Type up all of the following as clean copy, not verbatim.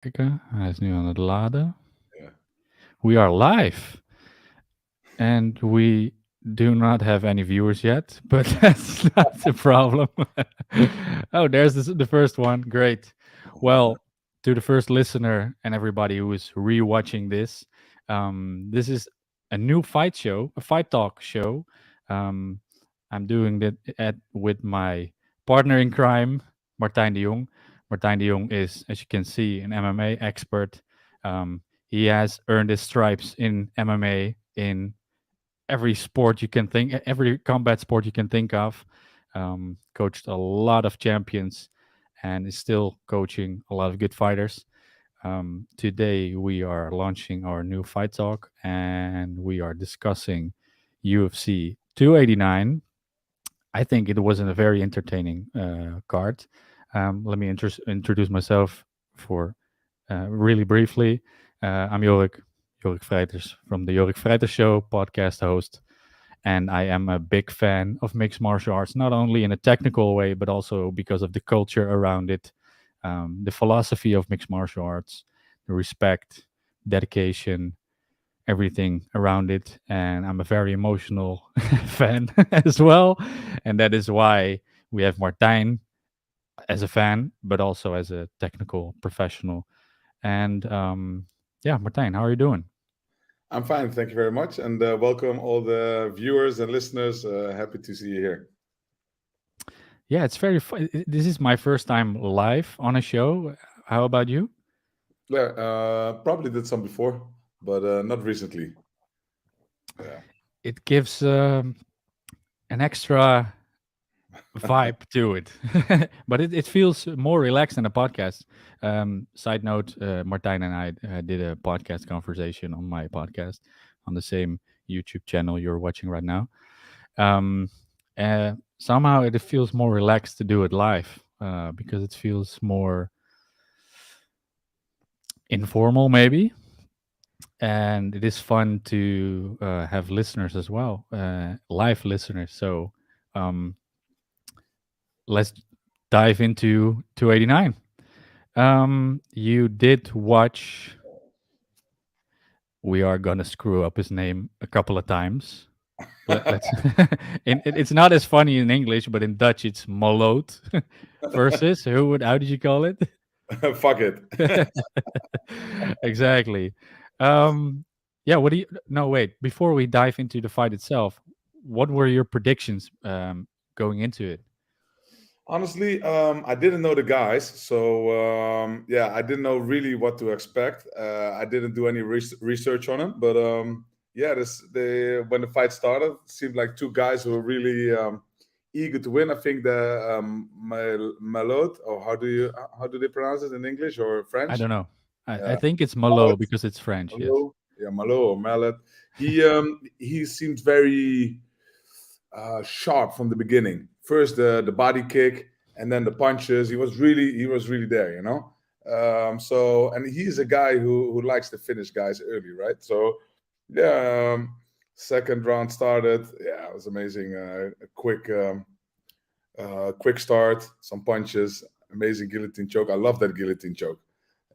Kijken, hij is nu aan het laden. Yeah. We are live, and we do not have any viewers yet, but that's not the problem. Oh, there's the first one. Great. Well, to the first listener and everybody who is rewatching this, this is a new fight show, a fight talk show. Um, I'm doing that with my partner in crime, Martijn de Jong. Martijn de Jong is, as you can see, an MMA expert. He has earned his stripes in MMA in every sport you can think, every combat sport you can think of. Coached a lot of champions, and is still coaching a lot of good fighters. Today we are launching our new fight talk, and we are discussing UFC 289. I think it was a very entertaining card. Let me introduce myself for really briefly. I'm Yorick Frijters from the Yorick Frijters Show, podcast host, and I am a big fan of mixed martial arts, not only in a technical way, but also because of the culture around it, the philosophy of mixed martial arts, the respect, dedication, everything around it. And I'm a very emotional fan as well. And that is why we have Martijn as a fan, but also as a technical professional. And yeah, Martijn, how are you doing? I'm fine, thank you very much, and welcome all the viewers and listeners. Happy to see you here. Yeah, it's very fun. This is my first time live on a show. How about you? Yeah, probably did some before, but not recently. Yeah. It gives an extra vibe to it, but it feels more relaxed than a podcast. Side note: Martijn and I did a podcast conversation on my podcast on the same YouTube channel you're watching right now. Um, Somehow it feels more relaxed to do it live because it feels more informal, maybe, and it is fun to have listeners as well, live listeners. So um, let's dive into 289. You did watch. We are gonna screw up his name a couple of times. Let's. It's not as funny in English, but in Dutch it's Malot versus who would? How did you call it? Fuck it. Exactly. Yeah. What do you? No, wait. Before we dive into the fight itself, what were your predictions going into it? Honestly, I didn't know the guys, so yeah, I didn't know really what to expect. I didn't do any research on it, but yeah, when the fight started, it seemed like two guys who were really eager to win. I think the Malot, or how do they pronounce it in English or I French? don't know. I Yeah, think it's Mallet, Malo because it's French. Yes. Malo, yeah, Malo or Mallet. He seemed very sharp from the beginning. First the body kick, and then the punches. He was really there, you know. So, and he's a guy who likes to finish guys early, right? So yeah, second round started. Yeah, it was amazing. A quick start, some punches, amazing guillotine choke. I love that guillotine choke.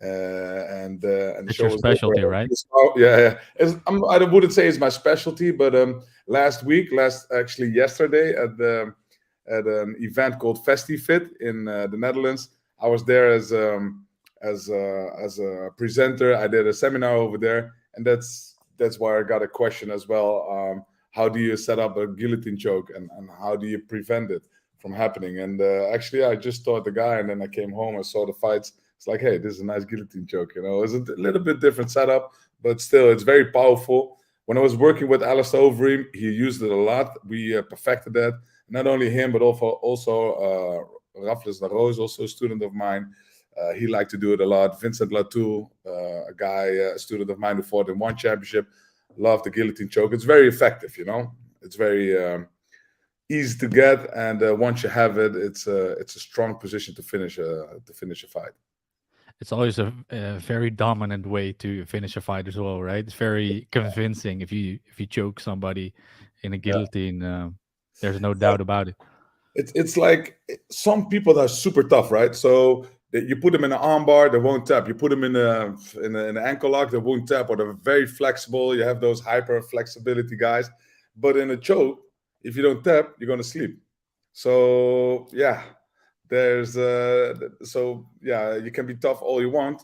And the It's show your was over. specialty, right? Yeah, yeah. I wouldn't say it's my specialty, but actually yesterday at an event called FestiFit in the Netherlands, I was there as a presenter. I did a seminar over there, and that's why I got a question as well. How do you set up a guillotine choke, and how do you prevent it from happening? And actually, I just taught the guy, and then I came home. I saw the fights. It's like, hey, this is a nice guillotine choke. You know, it's a little bit different setup, but still, it's very powerful. When I was working with Alistair Overeem, he used it a lot. We perfected that. Not only him, but also Rafles Narose, also a student of mine. He liked to do it a lot. Vincent Latour, a guy, a student of mine who fought in one championship, loved the guillotine choke. It's very effective, you know. It's very easy to get, and once you have it, it's a strong position to finish a fight. It's always a very dominant way to finish a fight as well, right? It's very convincing if you choke somebody in a Yeah. guillotine. There's no doubt about it. It's like some people are super tough, right? So You put them in an armbar, they won't tap. You put them in an ankle lock, they won't tap, or they're very flexible. You have those hyper flexibility guys. But in a choke, if you don't tap, you're gonna sleep. So yeah, you can be tough all you want,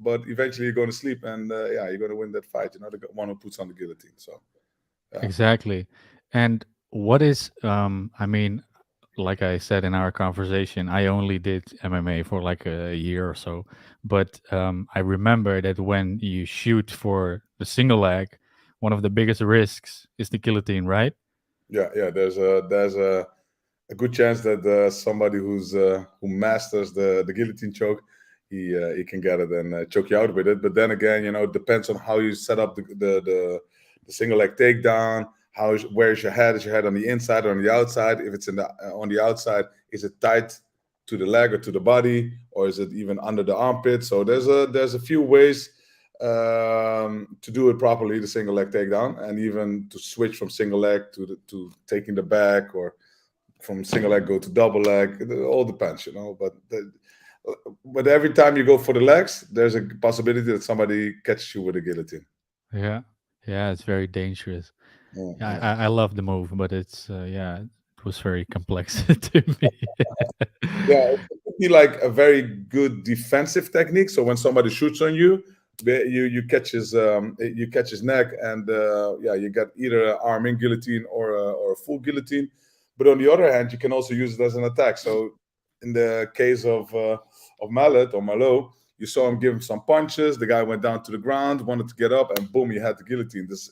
but eventually you're going to sleep, and you're going to win that fight. The one who puts on the guillotine. So yeah. Exactly. And what is I mean, like I said in our conversation, I only did MMA for like a year or so, but I remember that when you shoot for the single leg, one of the biggest risks is the guillotine, right? Yeah. There's a good chance that somebody who masters the guillotine choke, he can get it and choke you out with it. But then again, it depends on how you set up the single leg takedown. Where's your head? Is your head on the inside or on the outside? If it's on the outside, is it tight to the leg or to the body, or is it even under the armpit? So there's a few ways to do it properly, the single leg takedown, and even to switch from single leg to taking the back, or from single leg go to double leg. It all depends, but every time you go for the legs, there's a possibility that somebody catches you with a guillotine. Yeah. Yeah, it's very dangerous. Yeah, Yeah, yeah. I love the move, but it's it was very complex to me. Yeah, it could be like a very good defensive technique. So when somebody shoots on you, you catch his neck, and you get either an arm in guillotine or a full guillotine. But on the other hand, you can also use it as an attack. So in the case of Mallet or Malo, you saw him give him some punches. The guy went down to the ground, wanted to get up, and boom, he had the guillotine. This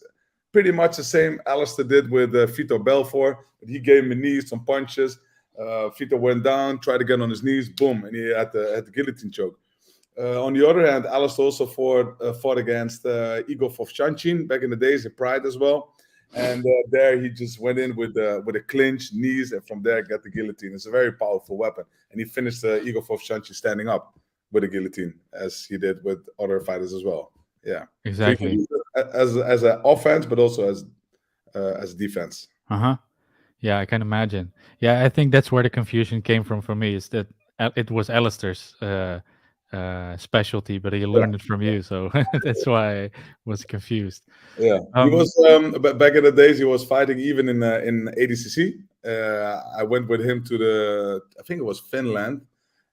pretty much the same Alistair did with Vitor Belfort. He gave him a knee, some punches. Vitor went down, tried to get on his knees, boom, and he had the guillotine choke. On the other hand, Alistair also fought against Igor Vovchanchin back in the days in Pride as well. And there he just went in with a clinch, knees, and from there got the guillotine. It's a very powerful weapon. And he finished Igor Vovchanchin standing up with a guillotine, as he did with other fighters as well. Yeah, so you can Exactly. use it as an offense, but also as defense. Uh-huh. Yeah, I can imagine. Yeah, I think that's where the confusion came from for me, is that it was Alistair's specialty, but he Yeah, learned it from you, so that's why I was confused. yeah. He Um, was back in the days. He was fighting even in ADCC. I went with him to I think it was Finland.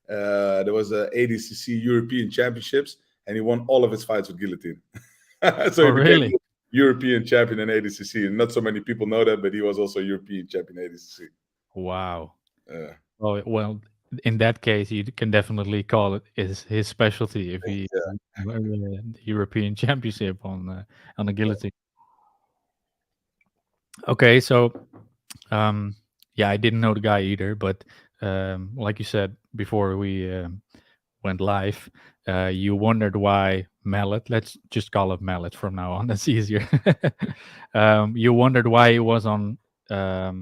There was a ADCC European Championships, and he won all of his fights with guillotine. So oh, he became really? European champion in ADCC. And not so many people know that, but he was also European champion in ADCC. Wow. Yeah, Oh, well, in that case, you can definitely call it his specialty if he yeah, won the European Championship on the guillotine. Okay, so yeah, I didn't know the guy either, but like you said before we went live, you wondered why Mallet. Let's just call it Mallet from now on. That's easier. You wondered why he was on as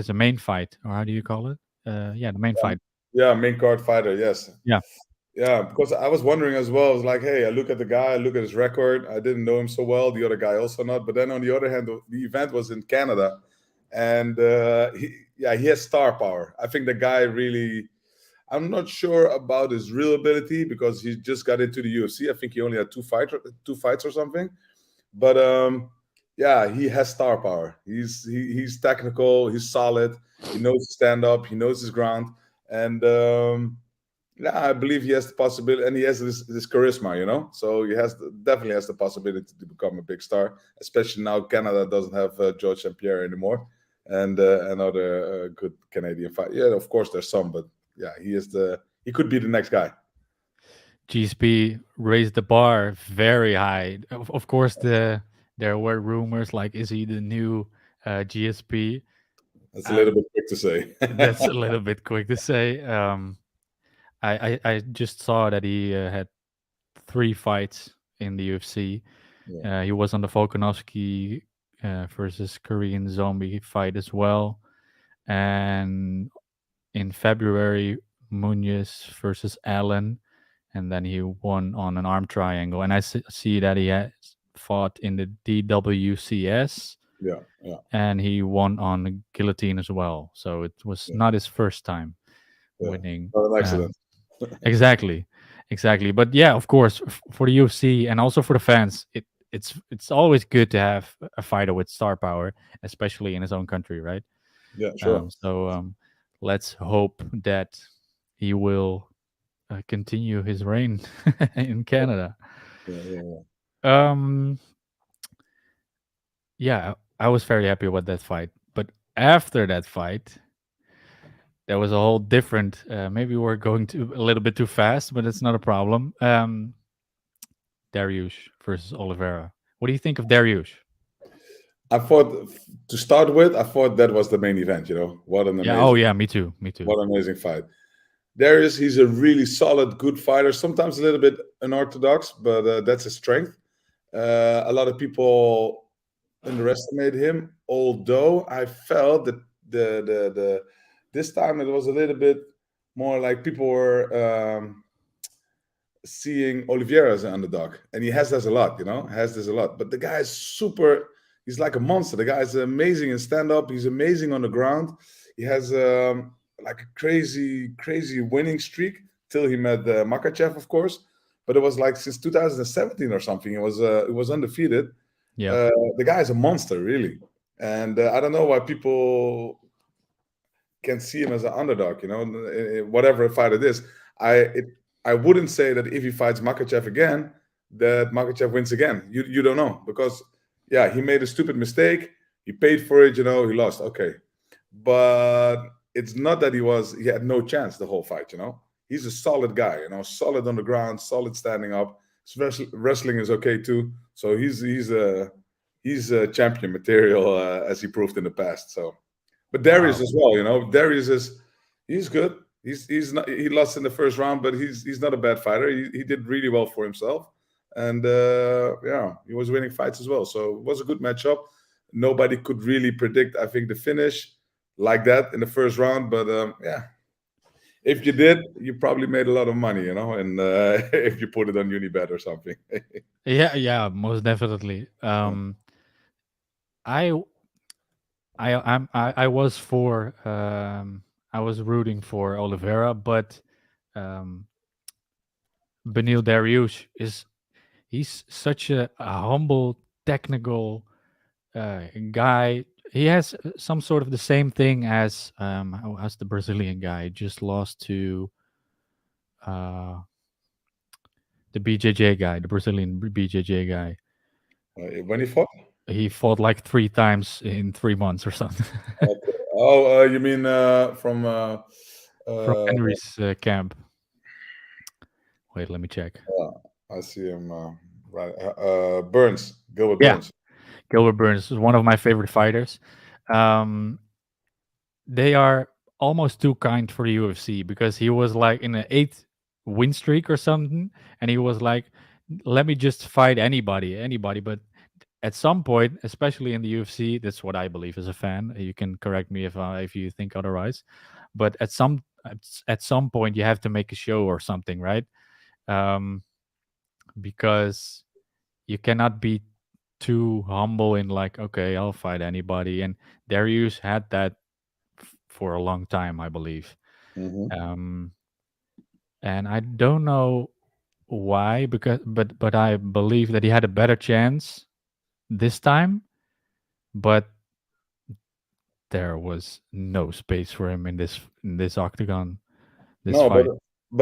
a main fight, or how do you call it? Yeah, the main fight. yeah. Main card fighter, yes. Yeah. Yeah, because I was wondering as well. I was like, hey, I look at the guy, I look at his record. I didn't know him so well. The other guy also not. But then on the other hand, the event was in Canada, and he has star power. I think the guy really. I'm not sure about his real ability because he just got into the UFC. I think he only had two fights or something. But yeah, he has star power. He's technical. He's solid. He knows to stand up. He knows his ground, and yeah, I believe he has the possibility, and he has this charisma, So he definitely has the possibility to become a big star, especially now Canada doesn't have George St. Pierre anymore, and another good Canadian fight. Yeah, of course there's some, but yeah, he could be the next guy. GSP raised the bar very high. Of course, there were rumors like, is he the new GSP? That's a little bit quick to say. That's a little bit quick to say. I just saw that he had 3 fights in the UFC. Yeah. He was on the Volkanovski versus Korean Zombie fight as well, and in February Munoz versus Allen, and then he won on an arm triangle. And I see that he has fought in the DWCS. Yeah. And he won on the guillotine as well. So it was not his first time. Yeah. winning. Not an accident. Exactly, exactly. But yeah, of course, for the UFC and also for the fans, it's always good to have a fighter with star power, especially in his own country, right? Yeah, sure. Let's hope that he will continue his reign in Canada. Yeah, yeah, yeah. Um, yeah, I was very happy with that fight. But after that fight, there was a whole different. Maybe we're going to a little bit too fast, but it's not a problem. Darius versus Oliveira. What do you think of Darius? I thought to start with, I thought that was the main event. What an Yeah. Oh, amazing, yeah. Me too. Me too. what an amazing fight. Darius, he's a really solid, good fighter. Sometimes a little bit unorthodox, but that's his strength. A lot of people underestimate him, although I felt that the this time it was a little bit more like people were seeing Oliveira as an underdog, and he has this a lot, has this a lot. But the guy is super. He's like a monster. The guy is amazing in stand up. He's amazing on the ground. He has like a crazy, crazy winning streak till he met Makachev, of course. But it was like since 2017 or something. It was undefeated. Yeah. The guy is a monster, really. And I don't know why people can see him as an underdog. Whatever fight it is. I wouldn't say that if he fights Makachev again, that Makachev wins again. You don't know, because yeah, he made a stupid mistake. He paid for it. He lost. Okay, but it's not that he had no chance the whole fight. He's a solid guy. Solid on the ground, solid standing up. Wrestling is okay too. So he's a champion material, as he proved in the past. So, but Darius Wow. as well. He's good. He's not, he lost in the first round, but he's not a bad fighter. He did really well for himself, and yeah, he was winning fights as well. So it was a good matchup. Nobody could really predict, I think, the finish like that in the first round. But yeah, if you did, you probably made a lot of money, and if you put it on Unibet or something. Yeah. Yeah. Most definitely. I I was for I was rooting for Oliveira, but um, Benil Dariush he's such a humble, technical guy. He has some sort of the same thing as as the Brazilian guy. Just lost to uh, the BJJ guy, the Brazilian BJJ guy. When he fought? He fought like 3 times in 3 months or something. Okay. Oh, you mean From uh, Henry's camp. Wait, let me check. I see him. Right. Burns, Gilbert Yeah, Burns. Gilbert Burns is one of my favorite fighters. Um, they are almost too kind for the UFC because he was like in an 8 win streak or something, and he was like, "Let me just fight anybody." But at some point, especially in the UFC, that's what I believe as a fan. You can correct me if you think otherwise, but at some point, you have to make a show or something, right? Um, because you cannot be too humble in like, okay, I'll fight anybody. And Darius had that for a long time, I believe. Hmm. Um, and I don't know why, but I believe that he had a better chance this time, but there was no space for him in this octagon, this No, but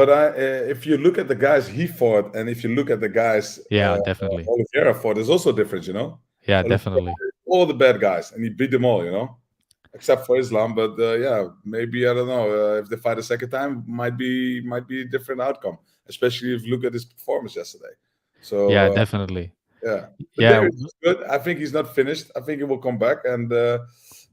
fight. if you look at the guys he fought, and if you look at the guys Yeah, definitely. Oliveira fought, there's also a difference. Yeah, Oliveira definitely. all the bad guys, and he beat them all. Except for Islam. But yeah, maybe I don't know if they fight a second time, might be a different outcome, especially if you look at his performance yesterday. Yeah, So definitely. yeah, but Yeah, Darius is good. I think he's not finished. I think he will come back, and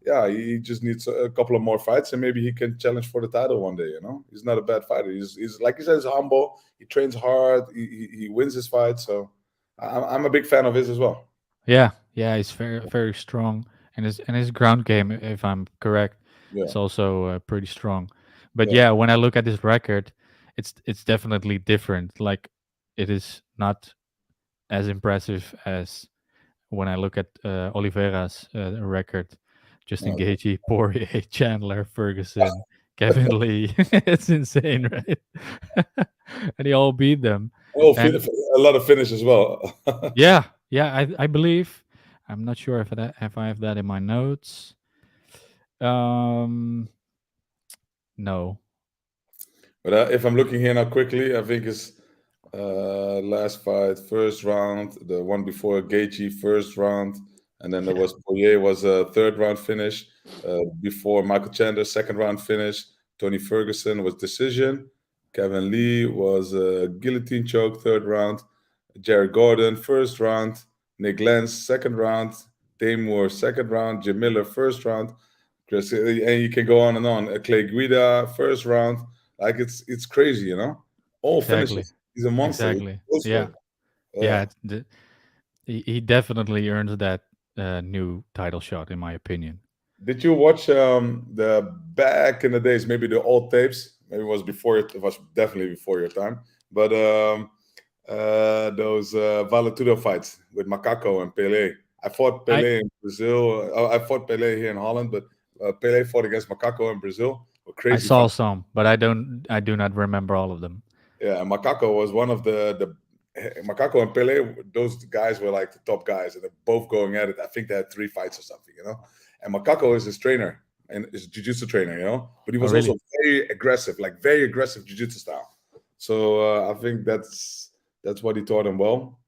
yeah, he just needs a couple of more fights, and maybe he can challenge for the title one day. He's not a bad fighter. He's like you said, he's humble. He trains hard. He wins his fights. So I'm a big fan of his as well. yeah, he's very strong, and his ground game, if I'm correct, Yeah, is also pretty strong. But yeah, yeah, when I look at his record, it's definitely different. Like it is not as impressive as when I look at Oliveira's record. Justin no, Gaethje, Poirier, Chandler, Ferguson, Kevin Lee. It's insane, right? And he all beat them. Oh, And a lot of finish as well. yeah, yeah, I believe. I'm not sure if I have that in my notes. Um, no. But if I'm looking here now quickly, I think it's last fight, first round. The one before Gaethje, first round, and then there Yeah, was Poirier was a third round finish. Before Michael Chandler, second round finish. Tony Ferguson was decision. Kevin Lee was a guillotine choke, third round. Jared Gordon, first round. Nick Lenz, second round. Dame Moore, second round. Jim Miller, first round. Chris, and you can go on and on. Clay Guida, first round. Like it's crazy, you know. All exactly, finishes. He's a monster. He exactly. goes for Yeah, it. yeah. Yeah. He definitely earns that new title shot, in my opinion. Did you watch the back in the days? Maybe the old tapes. Maybe it was before it was definitely before your time. But those Valetudo fights with Macaco and Pele. I fought I Pele in Brazil. I fought Pele here in Holland, but Pele fought against Macaco in Brazil. A I crazy saw fight. some, but I do not remember all of them. Yeah, and Macaco was one of the Macaco and Pele. Those guys were like the top guys, and they're both going at it. I think they had 3 fights or something, you know. And Macaco is his trainer and is a jiu-jitsu trainer, you know. But he Oh, was also really? very aggressive jiu-jitsu style. So I think that's what he taught him well.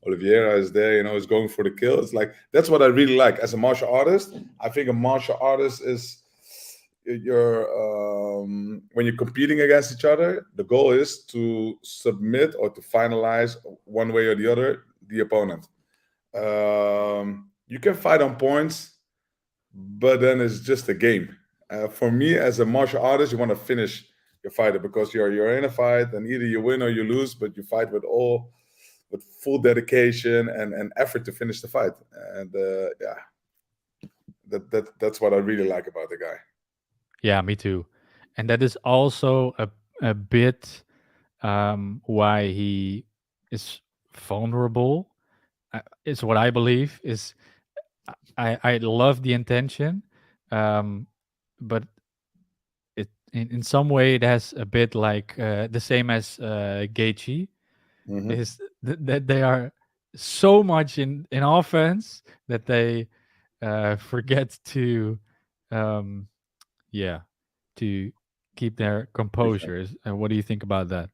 Oliveira is there, you know, is going for the kill. It's like that's what I really like as a martial artist. I think a martial artist is you're when you're competing against each other, the goal is to submit or to finalize one way or the other the opponent. You can fight on points, but then it's just a game. For me, as a martial artist, you want to finish your fighter because you're in a fight, and either you win or you lose, but you fight with full dedication and effort to finish the fight. And yeah, that's what I really like about the guy. Yeah, me too. And that is also a bit why he is vulnerable. Is what I believe. Is I love the intention, um, but in some way it has a bit like the same as Gaethje. Hmm. Is that they are so much in offense that they forget to um, yeah, to keep their composure. What do you think about that?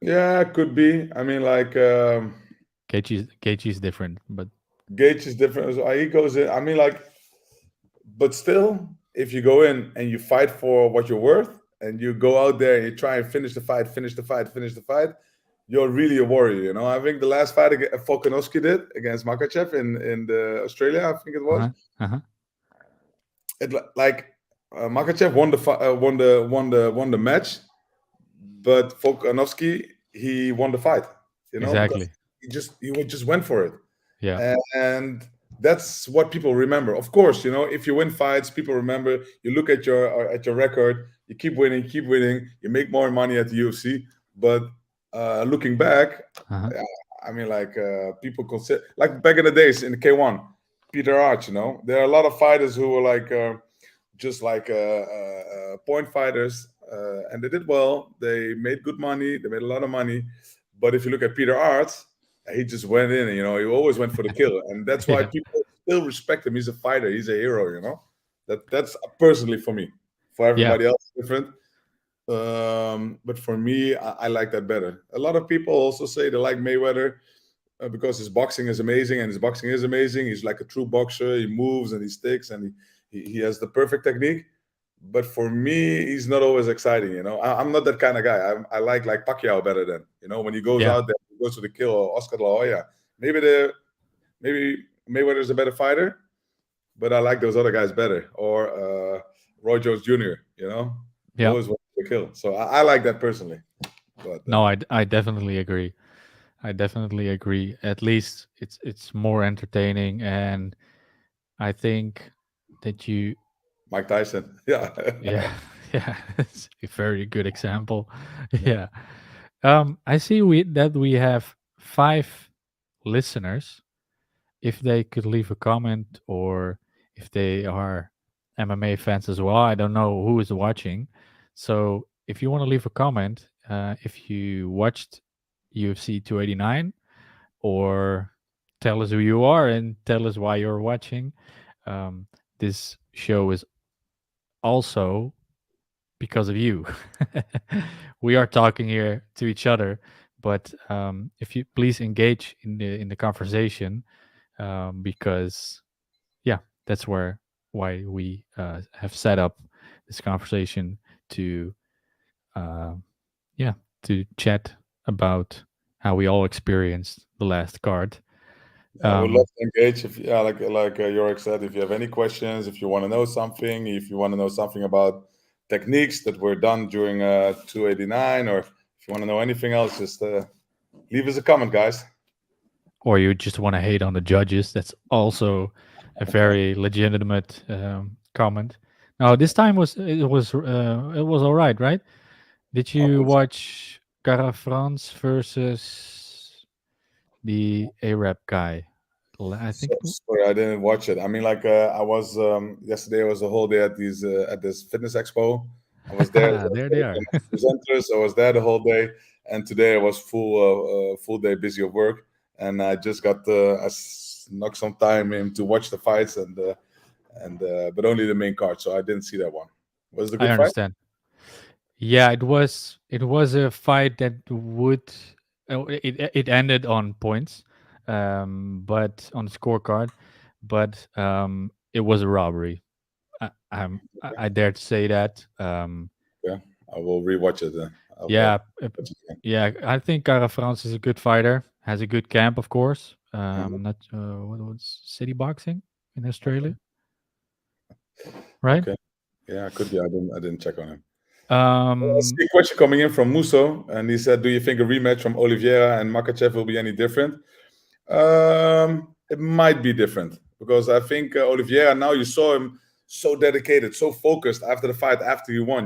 Yeah, could be. I mean, like Gaethje is different, but Gage is different. So he goes in. I mean, like, but still, if you go in and you fight for what you're worth, and you go out there and you try and finish the fight, finish the fight, you're really a warrior. You know, I think the last fight Volkanovski did against Makachev in the Australia, I think it was. uh-huh, uh-huh. It like Makachev won the match, but Volkanovski he won the fight. You know, because Exactly. he just went for it. Yeah, And that's what people remember. Of course, you know, if you win fights, people remember. You look at your record, you keep winning, you make more money at the UFC. But looking back, uh-huh. uh, I mean, like people consider like back in the days in the K1, Peter Arch. You know, there are a lot of fighters who were like just like point fighters, and they did well. They made good money. They made a lot of money. But if you look at Peter Arts, he just went in. And, you know, he always went for the kill, and that's why Yeah, people still respect him. He's a fighter. He's a hero. You know, that's personally for me. For yeah, everybody else, different. But for me, I like that better. A lot of people also say they like Mayweather because his boxing is amazing, and his boxing is amazing. He's like a true boxer. He moves and he sticks, and he has the perfect technique. But for me, he's not always exciting. You know, I'm not that kind of guy. I like Pacquiao better than when he goes yeah, out there, he goes to the kill. Or Oscar De La Hoya. Maybe Mayweather's a better fighter, but I like those other guys better. Or Roy Jones Jr. You know, he yeah. always went to the kill. So I like that personally. But No, I definitely agree. I definitely agree. At least it's more entertaining, and I think that you, Mike Tyson, yeah. yeah, yeah, it's a very good example. Yeah. I see we have 5 listeners. If they could leave a comment, or if they are MMA fans as well. I don't know who is watching. So if you want to leave a comment, if you watched UFC 289, or tell us who you are and tell us why you're watching. Um, this show is also because of you. We are talking here to each other, but if you please engage in the conversation, because yeah, that's why we have set up this conversation to uh, yeah, to chat about how we all experienced the last card. I would love Um, to engage if, yeah, like Yorick said, if you have any questions, if you want to know something, if you want to know something about techniques that were done during 289, or if you want to know anything else, just leave us a comment, guys. or you just want to hate on the judges. That's also a very legitimate comment. Now, this time it was all right, right? Did I you think so. watch Cara France versus the Arab guy? I think Sorry, I didn't watch it. I mean, like I was yesterday. Was a whole day at these at this fitness expo. I was there as there they are. one of the presenters. I was there the whole day, and today I was full day busy at work, and I just got knocked some time in to watch the fights, and but only the main card, so I didn't see that one. Was it a I good fight? understand. Yeah, it was a fight that would it ended on points, but on the scorecard, but it was a robbery. I dare to say that. Yeah, I will rewatch it. I'll Yeah, watch it again. yeah. I think Cara France is a good fighter. Has a good camp, of course. Mhm. Not what was City Boxing in Okay, Australia, right? okay, yeah, could be. I didn't check on him. I Um, see a question coming in from Musso, and he said, "Do you think a rematch from Oliveira and Makachev will be any different?" It might be different because I think Oliveira, now you saw him so dedicated, so focused after the fight, after he won.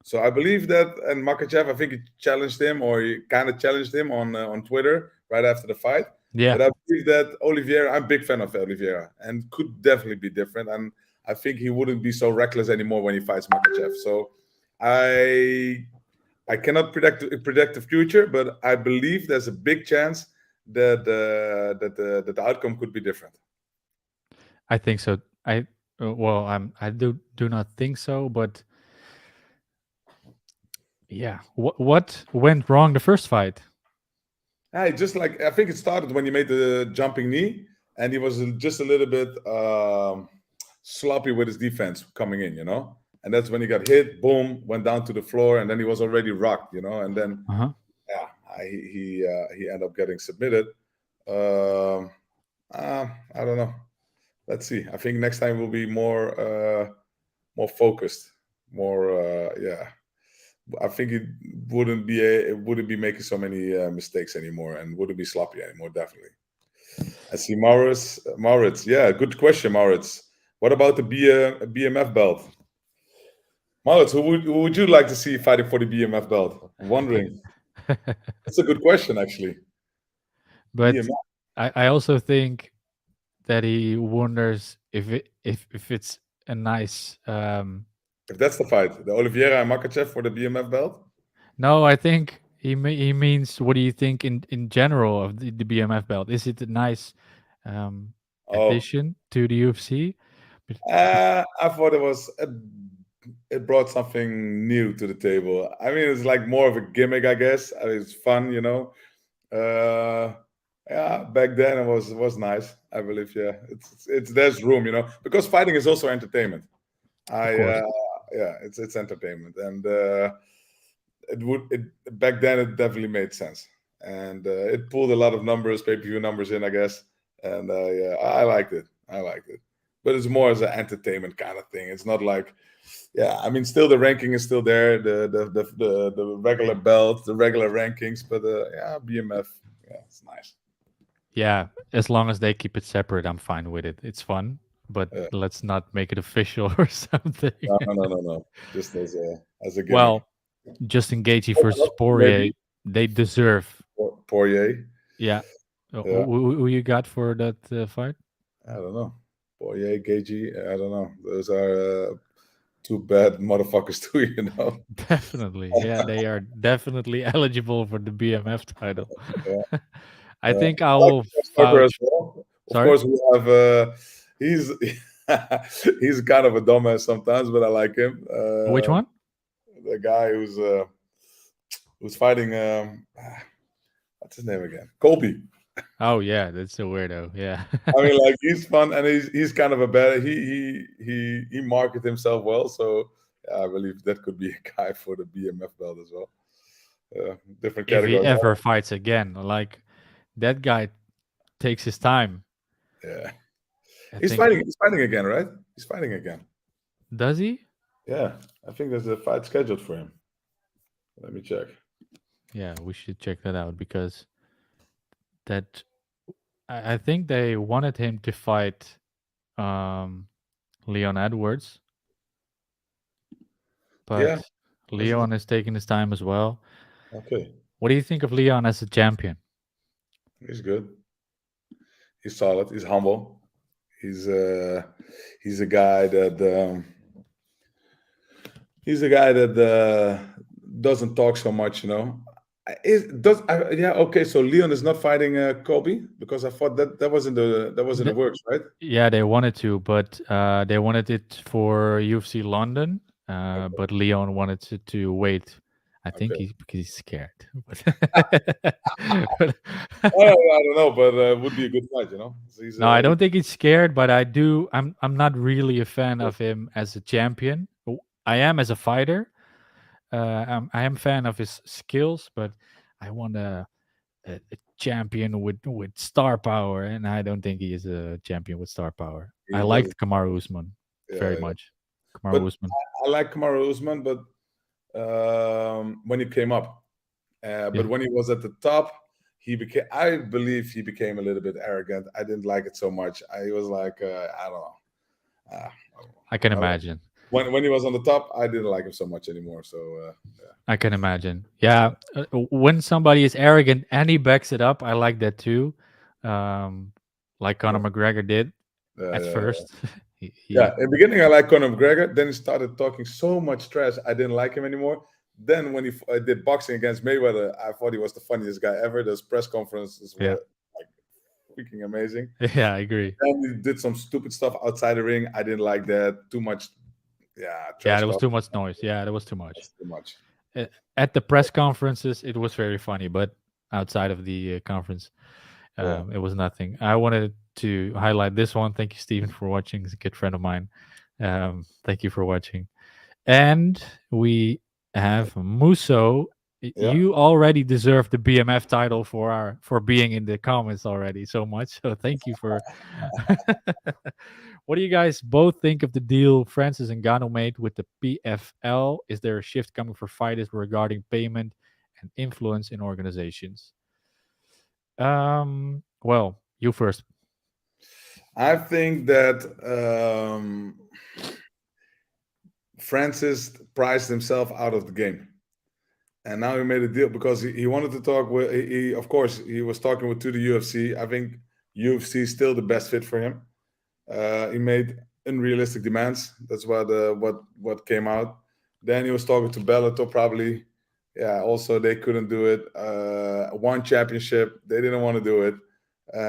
So I believe that, and Makachev, I think he challenged him, or he kind of challenged him on Twitter right after the fight. yeah, But I believe that Oliveira, I'm a big fan of Oliveira, and could definitely be different. And I think he wouldn't be so reckless anymore when he fights Makachev. So I I cannot predict the future, but I believe there's a big chance that the outcome could be different. I think so. I do not think so, but yeah. What went wrong the first fight? Just like I think it started when he made the jumping knee, and he was just a little bit sloppy with his defense coming in. And that's when he got hit. Boom, went down to the floor, and then he was already rocked. And then Uh huh. yeah, he ended up getting submitted. Um, I don't know. Let's see. I think next time we'll be more focused, more yeah. I think it wouldn't be making so many mistakes anymore, and wouldn't be sloppy anymore. Definitely. I see Maurits. Yeah, good question, Maurits. What about the BMF belt? Maurits, who would you like to see fighting for the BMF belt? I'm wondering. That's a good question, actually. But BMF. I also think that he wonders if it's a nice. If that's the fight, the Oliveira and Makachev for the BMF belt. No, I think he means what do you think in general of the BMF belt? Is it a nice Oh, addition to the UFC? But, I thought it brought something new to the table. I mean, it's like more of a gimmick, I guess. I mean, it's fun. Uh, yeah, back then it was nice. I believe, yeah, it's there's room, because fighting is also entertainment. of I course, Yeah, it's entertainment, and it back then it definitely made sense, and it pulled a lot of numbers, pay-per-view numbers in, I guess, and yeah, I liked it. I liked it, but it's more as an entertainment kind of thing. It's not like, yeah, I mean, still the ranking is still there, the regular belt, the regular rankings, but yeah, BMF, yeah, it's nice. yeah. As long as they keep it separate, I'm fine with it. It's fun, but Yeah. let's not make it official or something. No, no, no, no, no. Just as a gimmick. Well, Justin Gaethje versus Maybe Poirier, they deserve. Poirier. Yeah. Yeah, Who you got for that fight? I don't know. Poirier, Gaethje, I don't know. Those are two bad motherfuckers too, you know. Definitely. Yeah, they are definitely eligible for the BMF title. Yeah. I think I I like will Tucker as vouch. well. Of Sorry? course, we have. He's he's kind of a dumbass sometimes, but I like him. Which one? The guy who's fighting. What's his name again? Colby. Oh yeah, that's a weirdo. Yeah. I mean, like he's fun and he's kind of a better. He marketed himself well, so yeah, I believe that could be a guy for the BMF belt as well. Different If he category. ever fights again, like that guy takes his time. Yeah, I he's think fighting. He's fighting again, right? He's fighting again. does he? Yeah, I think there's a fight scheduled for him. Let me check. Yeah, we should check that out because that I think they wanted him to fight um Leon Edwards, Yeah, but Leon is taking his time as well. okay. What do you think of Leon as a champion? He's good. He's solid. He's humble. He's uh he's a guy that doesn't talk so much, you know. Yeah, okay. So Leon is not fighting Colby because I thought that was in the Th- works, right? yeah, they wanted to, but they wanted it for UFC London. Okay, But Leon wanted to wait. I think okay. he's because he's scared. But- I don't know, but it would be a good fight, you know. no, I don't think he's scared, but I do. I'm not really a fan He's of him as a champion. I am as a fighter. I am fan of his skills, but I want a champion with star power, and I don't think he is a champion with star power. I he doesn't. liked Kamaru Usman Yeah, very yeah. much. Kamaru But Usman, I like Kamaru Usman, but when he came up, yeah, but when he was at the top, he became. I believe he became a little bit arrogant. I didn't like it so much. I was like, I don't know. Uh, I can I- imagine. when he was on the top, I didn't like him so much anymore. So I can imagine. Yeah, when somebody is arrogant and he backs it up, I like that too. Um, like Conor yeah, McGregor did yeah, at yeah. first. Yeah, in the beginning, I liked Conor McGregor. Then he started talking so much trash. I didn't like him anymore. Then when he did boxing against Mayweather, I thought he was the funniest guy ever. Those press conferences Yeah, were like freaking amazing. yeah, I agree. Then he did some stupid stuff outside the ring. I didn't like that. Too much, yeah, Yeah, trash there was talk. too much noise. Yeah, there was too much. That's too much. At the press conferences, it was very funny, but outside of the conference, Yeah, it was nothing. I wanted to highlight this one. Thank you, Stephen, for watching. He's a good friend of mine. Thank you for watching. And we have Muso. yeah. You already deserve the BMF title for being in the comments already so much. So thank you for. What do you guys both think of the deal Francis and Gano made with the PFL? Is there a shift coming for fighters regarding payment and influence in organizations? Well, you first. I think that Francis priced himself out of the game. And now he made a deal because he wanted to talk with. Of course, he was talking with to the UFC. I think UFC is still the best fit for him. He made unrealistic demands. That's what came out. Then he was talking to Bellator. Probably, yeah. Also, they couldn't do it. One championship, they didn't want to do it.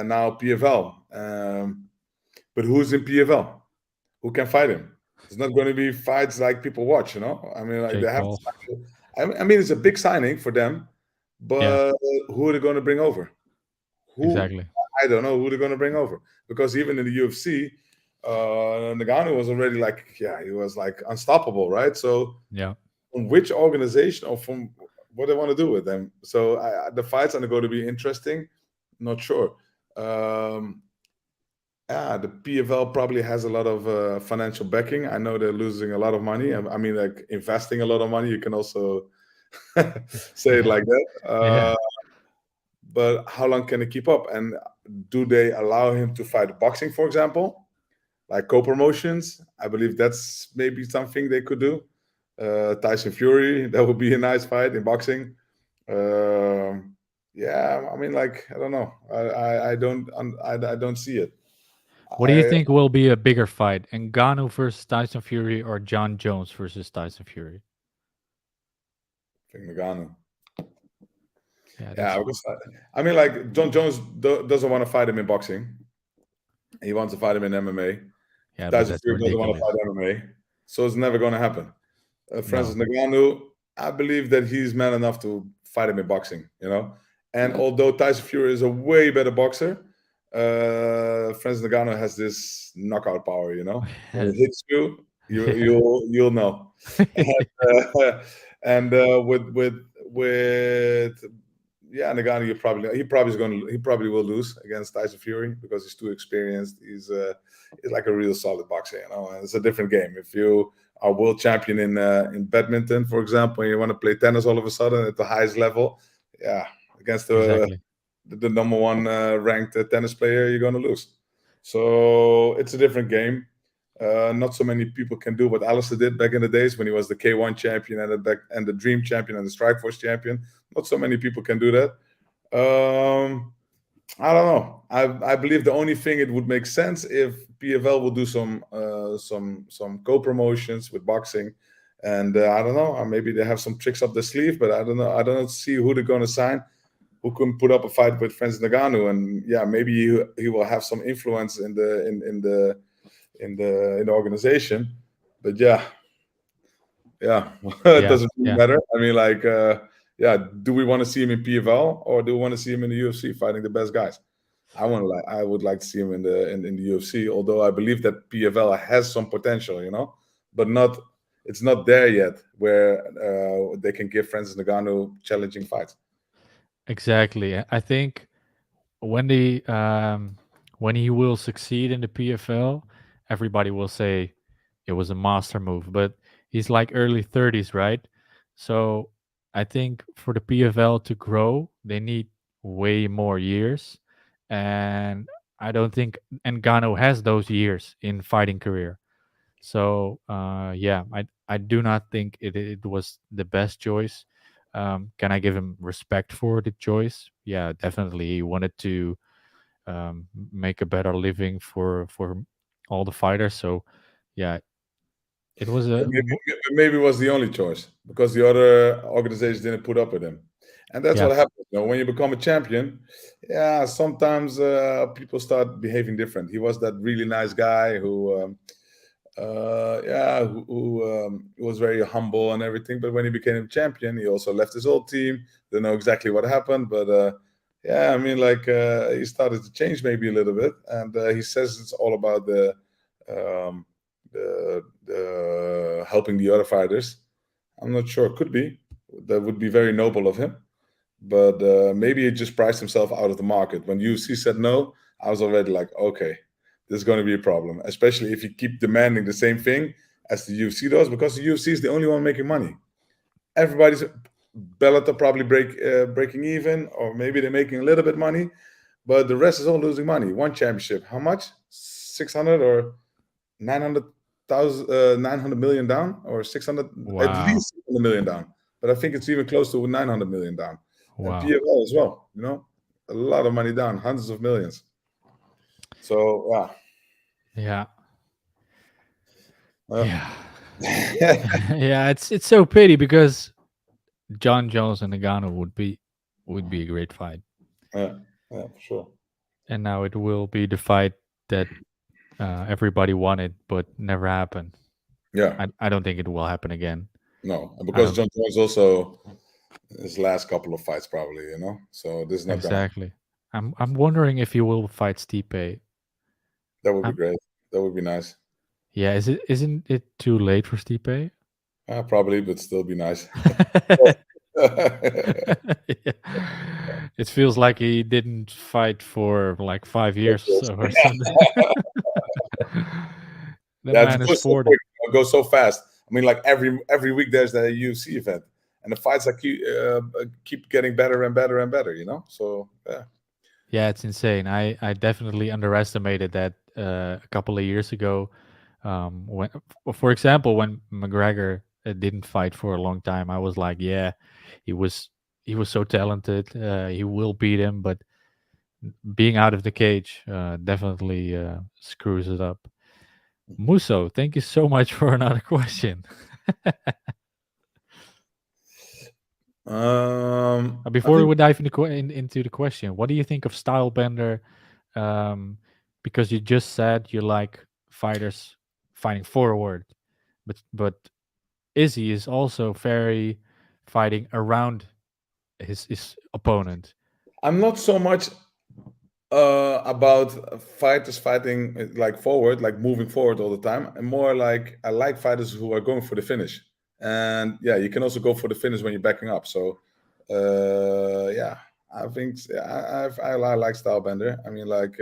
Now PFL. But who's in PFL? Who can fight him? It's not going to be fights like people watch. You know, I mean, like they Jake have. Paul. I mean, it's a big signing for them, Yeah, but who are they going to bring over? Who exactly. I don't know who they're going to bring over because even in the UFC, Nagano was already like, yeah, he was like unstoppable, right? So Yeah. from which organization or from what they want to do with them? So the fights are going to be interesting. Not sure. Yeah, the PFL probably has a lot of financial backing. I know they're losing a lot of money. I mean, like investing a lot of money. You can also say it Yeah. like that. Yeah. But how long can they keep up? And do they allow him to fight boxing, for example, like co-promotions? I believe that's maybe something they could do. Tyson Fury, that would be a nice fight in boxing. Yeah, I mean, like I don't know. I don't see it. What do you think will be a bigger fight? Ngannou versus Tyson Fury or John Jones versus Tyson Fury? think Nagano. Yeah, Yeah, that's because I mean, like John Jones doesn't want to fight him in boxing. He wants to fight him in MMA. yeah, but Tyson that's Fury doesn't want to ridiculous. fight MMA, so it's never going to happen. Francis No, Ngannou, I believe that he's man enough to fight him in boxing. And although Tyson Fury is a way better boxer, Francis Ngannou has this knockout power. When he hits you, you'll know. And with yeah, Ngannou, he probably will lose against Tyson Fury because he's too experienced. He's like a real solid boxer, and it's a different game. If you are world champion in badminton, for example, and you want to play tennis all of a sudden at the highest level, yeah, against exactly. the number one ranked tennis player, you're going to lose. So it's a different game. Not so many people can do what Alistair did back in the days when he was the K1 champion and the Dream champion and the Strikeforce champion. Not so many people can do that. I don't know. I believe the only thing it would make sense if PFL will do some co-promotions with boxing, and I don't know. Maybe they have some tricks up their sleeve, but I don't know. I don't see who they're going to sign, who can put up a fight with Francis Ngannou, and yeah, maybe he will have some influence in the organization. But yeah, it Yeah, doesn't really yeah, matter. I mean, like, yeah, do we want to see him in PFL or do we want to see him in the UFC fighting the best guys? I would like to see him in the UFC. Although I believe that PFL has some potential, but it's not there yet where they can give Francis Ngannou challenging fights. exactly. I think when the when he will succeed in the PFL, everybody will say it was a master move. But he's like early 30s, right? So I think for the PFL to grow, they need way more years, and I don't think Ngannou has those years in fighting career. So yeah, I do not think it was the best choice. Can I give him respect for the choice? Yeah, definitely. He wanted to make a better living for all the fighters. So yeah, it was But a maybe it was the only choice because the other organizations didn't put up with him, and that's yeah, what happens. When you become a champion, yeah, sometimes people start behaving different. He was that really nice guy who was very humble and everything. But when he became a champion, he also left his old team. Don't know exactly what happened, but yeah, I mean, like he started to change maybe a little bit, and he says it's all about um, the helping the other fighters. I'm not sure. Could be. That would be very noble of him. But maybe he just priced himself out of the market. When UFC said no, I was already like, okay, this is going to be a problem, especially if you keep demanding the same thing as the UFC does, because the UFC is the only one making money. Everybody's Bellator probably breaking even, or maybe they're making a little bit money, but the rest is all losing money. One championship, how much? 600 or 900,000, 900 million down, or 600, at wow, least 600 million down. But I think it's even close to 900 million down. And wow, PFL as well, a lot of money down, hundreds of millions. So, yeah. yeah, Uh, yeah, yeah. It's so pity because John Jones and Nagano would be a great fight, yeah, yeah, for sure. and now it will be the fight that everybody wanted but never happened. Yeah, I don't think it will happen again. no, and I because don't John Jones also his last couple of fights probably, so this is not gonna. exactly. I'm wondering if he will fight Stipe. That would be Um, great. That would be nice. yeah, isn't it too late for Stipe? Probably, but still be nice. Yeah. It feels like he didn't fight for like 5 years or so or something. The Yeah, it man is goes so 40. quick. It goes so fast. I mean, like every week there's a UFC event, and the fights like keep getting better and better and better. So yeah, Yeah, it's insane. I definitely underestimated that a couple of years ago. When, for example, when McGregor didn't fight for a long time, I was like, yeah, he was he was so talented. He will beat him, but being out of the cage definitely screws it up. Muso, thank you so much for another question. I Before think we dive into the question, what do you think of Stylebender? Um, because you just said you like fighters fighting forward, but Izzy is also very fighting around his opponent. I'm not so much about fighters fighting like forward, like moving forward all the time, and more like I like fighters who are going for the finish. And yeah, you can also go for the finish when you're backing up. So yeah, I think I like Stylebender. I mean, like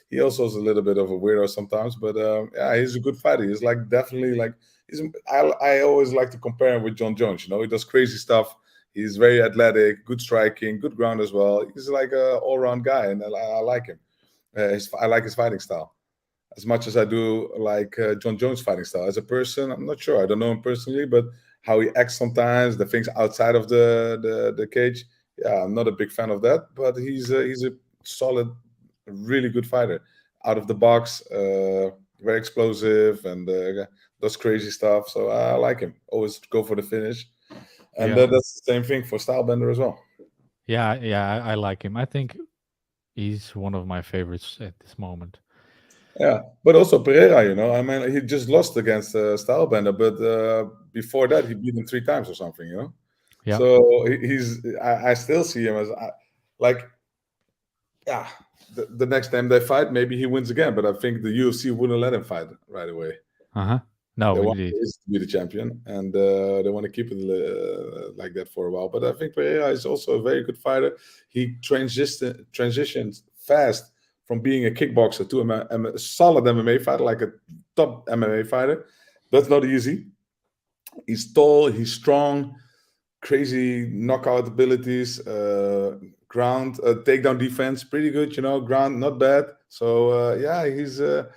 he also is a little bit of a weirdo sometimes, but yeah, he's a good fighter. He's like definitely like he's. I always like to compare him with John Jones. You know, he does crazy stuff. He's very athletic, good striking, good ground as well. He's like a all-round guy, and I like him. I like his fighting style as much as I do like John Jones' fighting style. As a person, I'm not sure. I don't know him personally, but how he acts sometimes, the things outside of the cage. Yeah, I'm not a big fan of that, but he's a solid, really good fighter. Out of the box, very explosive, and does crazy stuff. So I like him. Always go for the finish, and Yeah, that's the same thing for Stylebender as well. yeah, I like him. I think he's one of my favorites at this moment. Yeah, but also Pereira, you know, I mean, he just lost against Stylebender, but before that, he beat him 3 times or something, you know. Yeah. So I still see him as like, yeah, the next time they fight, maybe he wins again. But I think the UFC wouldn't let him fight right away. Uh huh. They No, want indeed. Izzy to be the champion, and they want to keep it like that for a while. But I think Pereira is also a very good fighter. He transitions fast from being a kickboxer to a solid MMA fighter, like a top MMA fighter. That's not easy. He's tall, he's strong, crazy knockout abilities, ground takedown defense, pretty good. You know, ground not bad. So yeah, he's a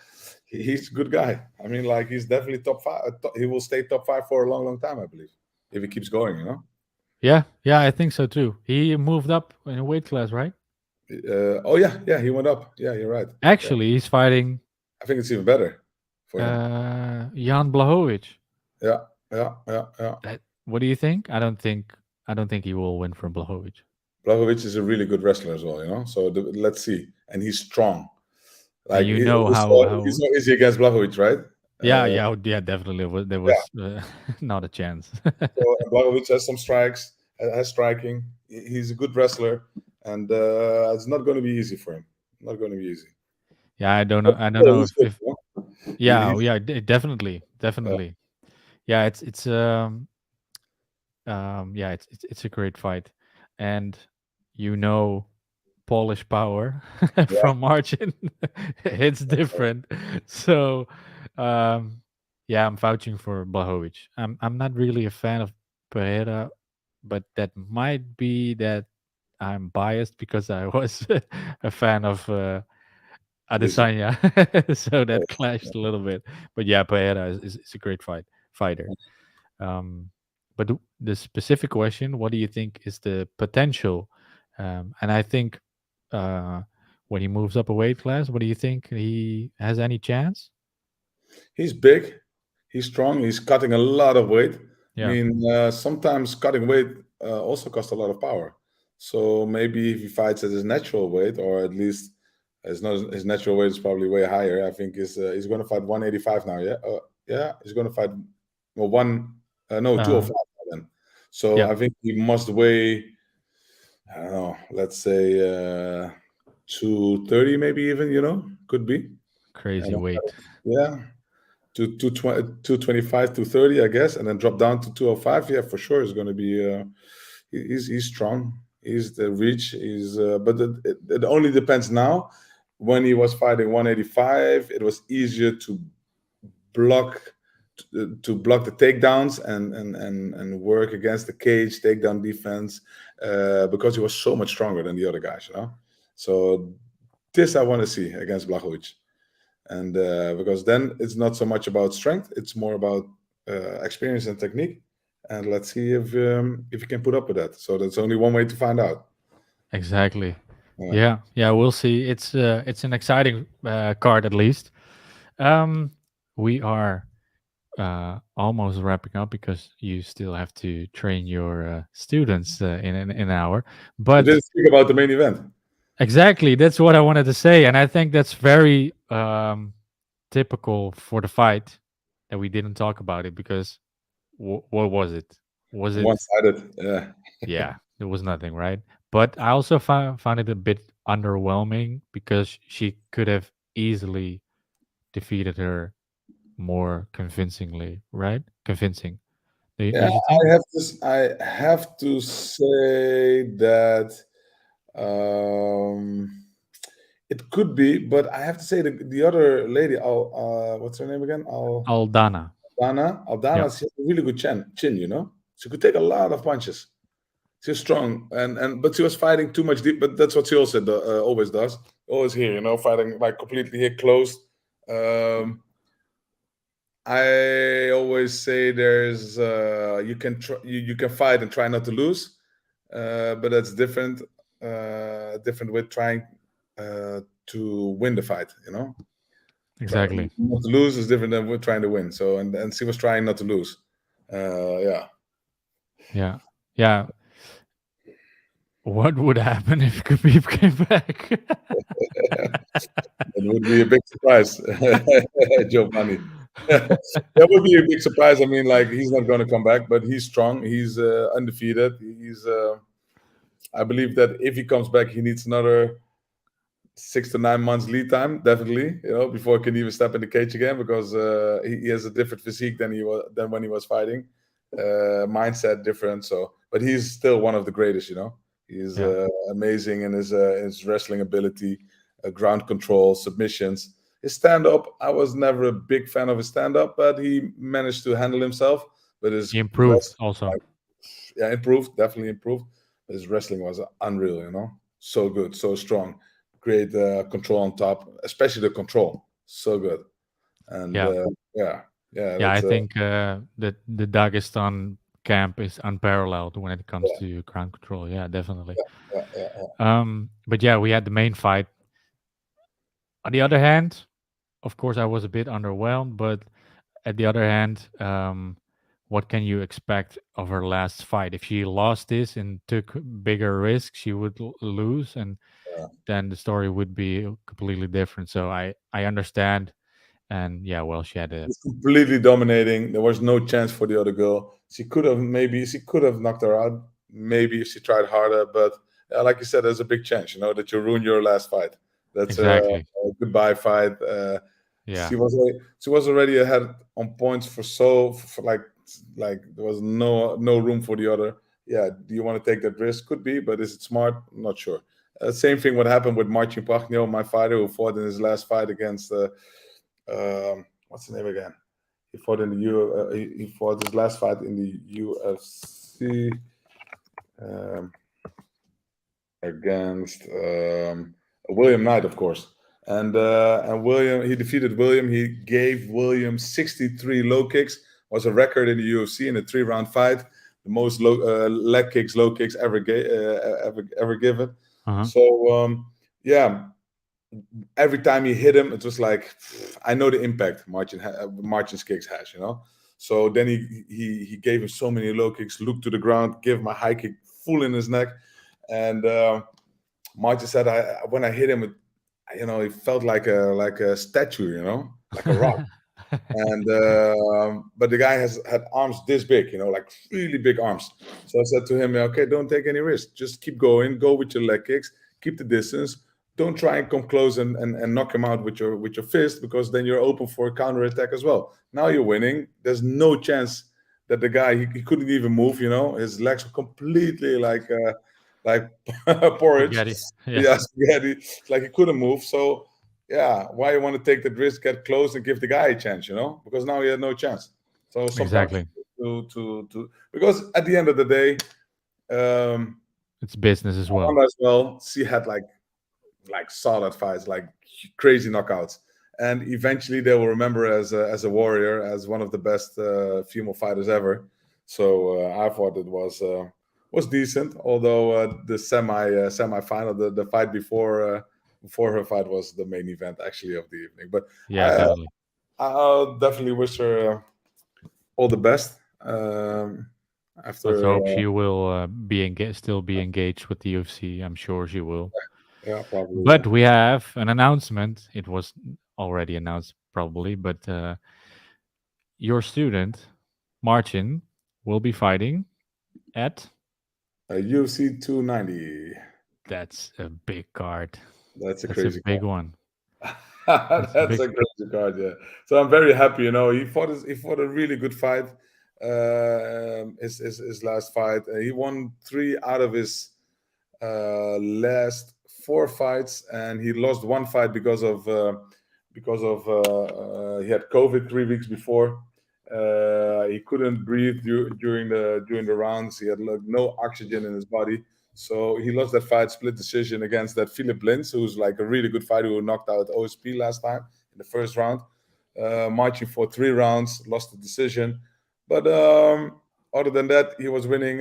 good guy. I mean, like he's definitely top five. He will stay top five for a long, long time, I believe, if he keeps going. You know. Yeah, yeah, I think so too. He moved up in a weight class, right? Oh yeah, yeah, he went up. Yeah, you're right. Yeah, Actually, he's fighting I think it's even better for him. Jan Blachowicz. Yeah, yeah, yeah, yeah. What do you think? I don't think he will win from Blachowicz. Blagovic is a really good wrestler as well. You know. So let's see, and he's strong. And Like you know he how saw Izzy against Blachowicz, right? yeah, Uh, yeah, yeah, definitely there yeah. was not a chance. So Blagovic has some strikes, has striking. He's a good wrestler, and it's not going to be easy for him. Not going to be easy. Yeah, But I don't still, know he's good. if You know? yeah, He's yeah, definitely, uh, definitely. Yeah, yeah, it's a great fight. And you know Polish power yeah. from Marcin. It's different. So, um, yeah, I'm vouching for Blachowicz. I'm not really a fan of Pereira, but that might be that I'm biased because I was a fan of Izzy. Adesanya, so Oh, that clashed a little bit. But yeah, Pereira is a great fighter. Um, but the specific question, what do you think is the potential? And I think uh, when he moves up a weight class, what do you think he has any chance? he's big. He's strong. He's cutting a lot of weight. I Yeah. mean, sometimes cutting weight also costs a lot of power. So maybe if he fights at his natural weight, or at least his natural weight is probably way higher. I think he's going to fight 185 now. Yeah, yeah, he's going to fight well, no, Uh, 205 then. So yeah. I think he must weigh, I don't know, let's say 230 maybe even. You know, could be. Crazy And weight. yeah, to 225, 230, I guess, and then drop down to 205. Yeah, for sure, is going to be. He's strong. He's the reach. But it only depends now. When he was fighting 185, it was easier to block block the takedowns and work against the cage takedown defense because he was so much stronger than the other guys. You know, so this I want to see against Blachowicz, and because then it's not so much about strength; it's more about experience and technique. And let's see if you can put up with that. So that's only one way to find out. Exactly. Yeah, we'll see. It's an exciting card at least. We are almost wrapping up because you still have to train your students in an hour. We But didn't speak about the main event. exactly, that's what I wanted to say, and I think that's very typical for the fight that we didn't talk about it because what was it? Was it? One-sided. Yeah. Yeah, there was nothing, right? But I also found it a bit underwhelming because she could have easily defeated her more convincingly, right? Convincing. Yeah, Don't you think? I have to say that um, it could be, but I have to say the other lady, what's her name again? Aldana. Aldana, Yeah, she has a really good chin, you know. She could take a lot of punches. She's strong, and but she was fighting too much deep. But that's what she also always does. Always here, you know, fighting like completely here closed. Um, I always say there's you can fight and try not to lose, but that's different. Different with trying to win the fight. You know, exactly. not to lose is different than with trying to win. So and she was trying not to lose. Yeah. Yeah, yeah. What would happen if Khabib came back? It would be a big surprise, Giovanni. That would be a big surprise. I mean, like he's not going to come back, but he's strong. He's undefeated. He's. I believe that if he comes back, he needs another 6 to 9 months lead time, definitely. You know, before he can even step in the cage again, because he has a different physique than when he was fighting. Mindset different. So, but he's still one of the greatest. You know, he's Yeah, amazing in his wrestling ability, ground control, submissions. His stand up, I was never a big fan of his stand up, but he managed to handle himself. But his he improved wrestling, also. like, yeah, improved, definitely improved. But his wrestling was unreal, you know, so good, so strong, great control on top, especially the control, so good. And Yeah, yeah, yeah, yeah. I that's think that the Dagestan camp is unparalleled when it comes yeah, to ground control. Yeah, definitely. yeah. But yeah, we had the main fight. On the other hand, of course, I was a bit underwhelmed, but at the other hand, what can you expect of her last fight? If she lost this and took bigger risks, she would lose, and Yeah. then the story would be completely different. So I understand, and yeah, well, she had a He's completely dominating. There was no chance for the other girl. She could have knocked her out. Maybe if she tried harder, but like you said, there's a big chance, you know, that you ruin your last fight. That's exactly, a goodbye fight. yeah, She was already ahead on points for like there was no room for the other. Yeah, do you want to take that risk? Could be, but is it smart? I'm not sure. Same thing what happened with Marcin Pachnio, my fighter who fought in his last fight against what's the name again? He fought in the he fought his last fight in the UFC um, against William Knight, of course. And William, he defeated William. He gave William 63 low kicks. Was a record in the UFC in a 3-round fight. The most leg kicks, low kicks ever given. uh-huh. So yeah, every time he hit him, it was like I know the impact Martin's kicks has, you know. So then he gave him so many low kicks, looked to the ground, gave him a high kick full in his neck, and Martin said, when I hit him, you know, he felt like a statue, you know, like a rock. And but the guy had arms this big, you know, like really big arms. So I said to him, okay, don't take any risk, just keep going, go with your leg kicks, keep the distance, don't try and come close and knock him out with your fist, because then you're open for a counter attack as well. Now you're winning. There's no chance that the guy he couldn't even move, you know, his legs were completely like porridge. Spaghetti, yeah, Yeah, spaghetti. It's like he couldn't move. So yeah, why you want to take that risk, get close, and give the guy a chance, you know? Because now he had no chance. So sometimes exactly. to because at the end of the day, um, It's business as well. Honda as well, she had like solid fights, like crazy knockouts, and eventually they will remember as a warrior, as one of the best female fighters ever. So I thought it was was decent. Although the semi final, the fight before her fight was the main event actually of the evening. But Yeah, I definitely. I'll definitely wish her all the best. Let's After hope she will still be engaged with the UFC. I'm sure she will. yeah, probably But we have an announcement. It was already announced probably, but your student, Martin, will be fighting at. UFC 290. That's a big card. That's a That's a crazy big one. That's a That's big. a crazy card, yeah. So I'm very happy. He fought a really good fight. His last fight, he won 3 out of his last 4 fights, and he lost one fight because of he had COVID 3 weeks before. He couldn't breathe during the rounds. He had like no oxygen in his body, so he lost that fight split decision against that Philip Lins, who's like a really good fighter who knocked out OSP last time in the first round. Marching for 3 rounds, lost the decision, but other than that, he was winning.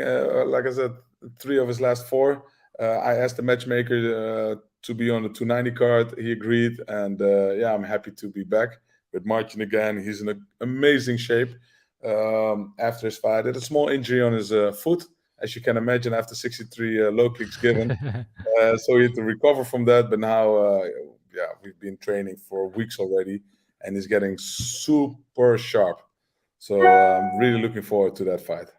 Like I said, 3 of his last 4. I asked the matchmaker to be on the 290 card. He agreed, and yeah, I'm happy to be back with Martin again. He's in amazing shape. After his fight, had a small injury on his foot, as you can imagine, after 63 low kicks given. So he had to recover from that. But now, yeah, we've been training for weeks already, and he's getting super sharp. So I'm really looking forward to that fight.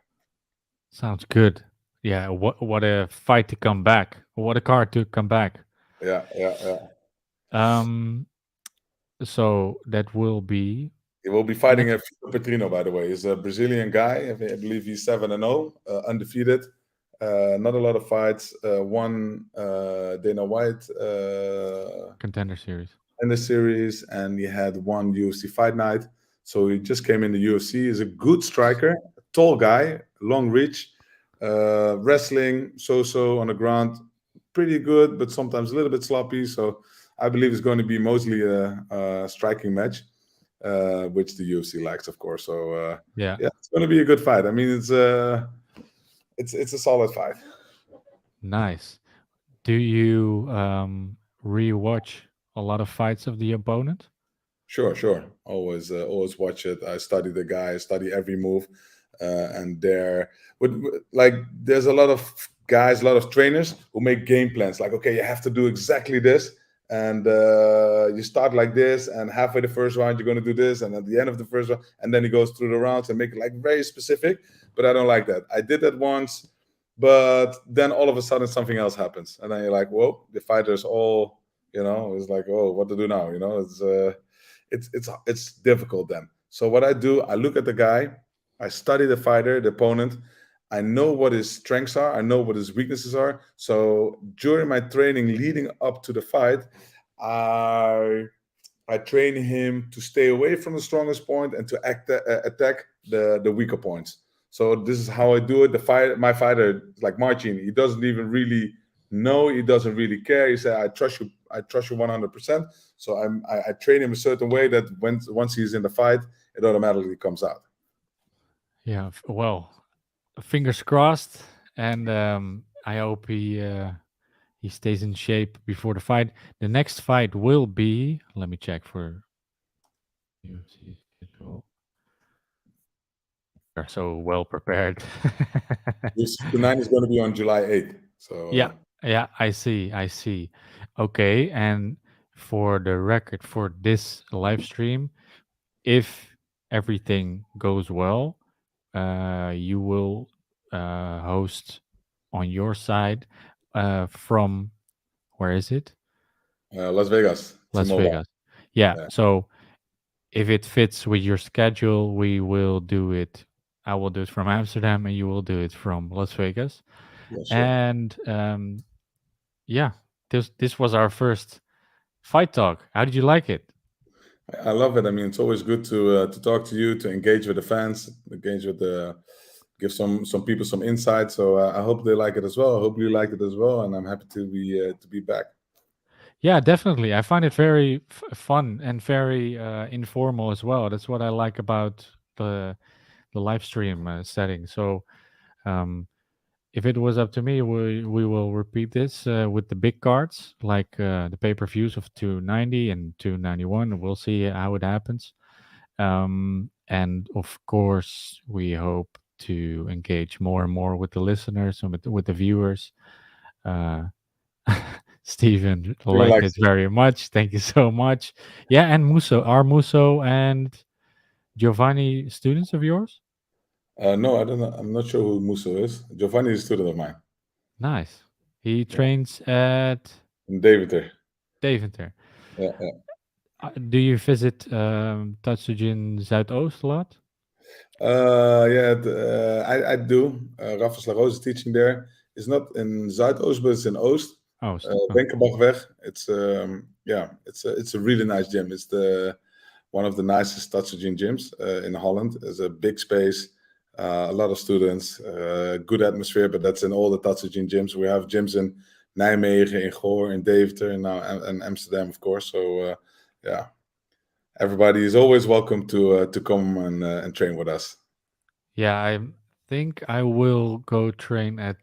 Sounds good. Yeah, what a fight to come back. What a card to come back. Yeah, yeah, yeah. Um, so that will be He will be fighting next. Vitor Petrino, by the way. He's a Brazilian guy. I believe he's 7-0, undefeated. Not a lot of fights. One Dana White Contender series. in the series, and he had one UFC fight night. So he just came in the UFC. He's a good striker, a tall guy, long reach, wrestling, so on the ground, pretty good, but sometimes a little bit sloppy. So I believe it's going to be mostly a striking match, which the UFC likes, of course. So Yeah, yeah, it's going to be a good fight. I mean, it's a solid fight. nice. Do you rewatch a lot of fights of the opponent? Sure, sure. Always watch it. I study the guy, I study every move, and like there's a lot of guys, a lot of trainers who make game plans. Like, okay, you have to do exactly this, and you start like this, and halfway the first round you're going to do this, and at the end of the first round, and then he goes through the rounds and make it like very specific. But I don't like that. I did that once, but then all of a sudden something else happens, and then you're like, whoa, the fighters all, it's like, oh, what to do now? It's difficult then. So what I do, I look at the guy, I study the fighter, the opponent. I know what his strengths are. I know what his weaknesses are. So during my training leading up to the fight, I I train him to stay away from the strongest point and to attack the weaker points. So this is how I do it. My fighter, like Martin, he doesn't even really know. He doesn't really care. He said, "I trust you. I trust you 100%." So I train him a certain way that once he's in the fight, it automatically comes out. Yeah, well, fingers crossed, and I hope he stays in shape before the fight. The next fight will be. Let me check for UFC schedule. Are so well prepared. UFC 9 is going to be on July 8th. So Yeah, yeah, I see, I see. Okay, and for the record, for this live stream, if everything goes well, you will host on your side from where is it? Las Vegas, Las T-Mobile. Vegas. Yeah. Yeah, So if it fits with your schedule, we will do it. I will do it from Amsterdam, and you will do it from Las Vegas. yeah, sure. And yeah, this was our first fight talk. How did you like it? I love it. I mean, it's always good to talk to you, to engage with the fans, engage with give some people some insight. So I hope they like it as well. I hope you like it as well, and I'm happy to be back. Yeah, definitely. I find it very fun and very informal as well. That's what I like about the live stream setting. So um, if it was up to me, we will repeat this with the big cards, like the pay-per-views of 290 and 291. We'll see how it happens. And of course, we hope to engage more and more with the listeners and with the viewers. Uh, Stephen Steven liked likes it it. very much. Thank you so much. Yeah, and Muso, are Muso and Giovanni students of yours? No, I don't know. I'm not sure who Musso is. Giovanni is a student of mine. Nice. He Yeah, trains at in Deventer. Deventer. Yeah, yeah. Do you visit Tatsujin Zuidoost a lot? Yeah, I do. Rafa Slaroos is teaching there. It's not in Zuidoost, but it's in Oost. Oost. Okay. Wenkenbachweg. It's yeah, it's a really nice gym. It's the one of the nicest Tatsujin gyms in Holland. It's a big space, a lot of students, good atmosphere. But that's in all the Tatsujin gyms. We have gyms in Nijmegen, in Goor, in Deventer, and now and Amsterdam, of course. So yeah, everybody is always welcome to come and train with us. Yeah, I think I will go train at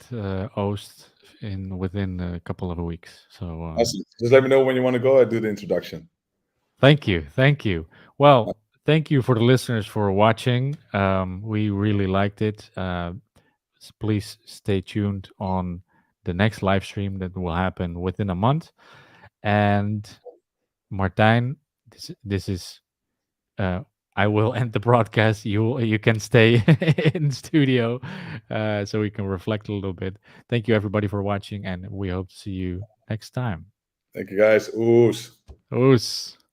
Oost in within a couple of weeks. So Awesome. Just let me know when you want to go. I do the introduction. thank you, thank you. Well, thank you for the listeners for watching. We really liked it. Please stay tuned on the next live stream that will happen within a month. And Martijn, this is I will end the broadcast. You can stay in studio so we can reflect a little bit. Thank you everybody for watching, and we hope to see you next time. Thank you, guys. Oos. Oos.